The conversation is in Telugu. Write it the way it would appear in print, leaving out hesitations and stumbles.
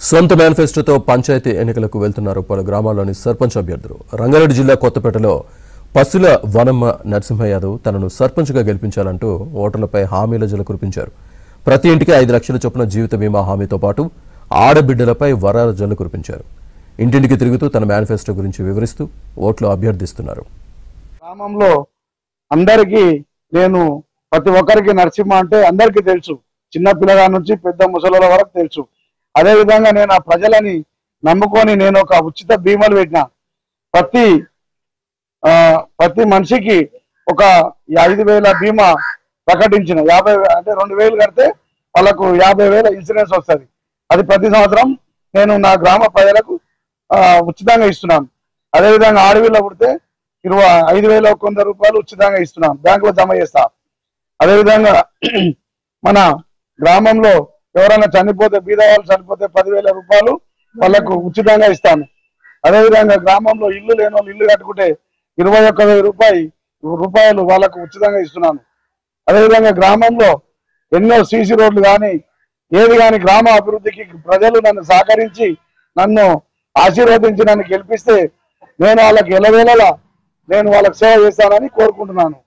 సొంత మేనిఫెస్టోతో పంచాయతీ ఎన్నికలకు వెళ్తున్నారు పలు గ్రామాల్లోని సర్పంచ్ అభ్యర్థులు. రంగారెడ్డి జిల్లా కొత్తపేటలో పసుల వనమ్మ నరసింహ యాదవ్ తనను సర్పంచ్గా గెలిపించాలంటూ ఓటర్లపై హామీల జల కురిపించారు. ప్రతి ఇంటికి 5 లక్షల చొప్పున జీవిత బీమా హామీతో పాటు ఆడబిడ్డలపై వరాల జల్లు కురిపించారు. ఇంటింటికి తిరుగుతూ తన మేనిఫెస్టో గురించి వివరిస్తూ ఓట్లు అభ్యర్థిస్తున్నారు. గ్రామంలో అందరికీ నేను ప్రతి ఒక్కరికి నరసింహ అంటే అందరికీ తెలుసు, చిన్న పిల్లల నుంచి పెద్ద ముసలుల వరకు తెలుసు. అదే విధంగా నేను ఆ ప్రజలని నమ్ముకొని నేను ఒక ఉచిత బీమాలు పెట్టిన. ప్రతి మనిషికి ఒక 5,000 బీమా ప్రకటించిన. 50 అంటే 2,000 కడితే వాళ్ళకు 50,000 ఇన్సూరెన్స్ వస్తుంది. అది ప్రతి సంవత్సరం నేను నా గ్రామ ప్రజలకు ఉచితంగా ఇస్తున్నాను. అదేవిధంగా ఆడవిలో పుడితే 5,100 రూపాయలు ఉచితంగా ఇస్తున్నాను, బ్యాంకులో జమ చేస్తా. అదేవిధంగా మన గ్రామంలో ఎవరైనా చనిపోతే, బీద వాళ్ళు చనిపోతే 10,000 రూపాయలు వాళ్ళకు ఉచితంగా ఇస్తాను. అదేవిధంగా గ్రామంలో ఇల్లు లేని వాళ్ళు ఇల్లు కట్టుకుంటే 21,000 రూపాయలు వాళ్ళకు ఉచితంగా ఇస్తున్నాను. అదేవిధంగా గ్రామంలో ఎన్నో సీసీ రోడ్లు కానీ ఏది కానీ గ్రామ అభివృద్ధికి ప్రజలు నన్ను సహకరించి నన్ను ఆశీర్వదించి నన్ను గెలిపిస్తే నేను వాళ్ళకి ఎలవేళలా నేను వాళ్ళకి సేవ చేస్తానని కోరుకుంటున్నాను.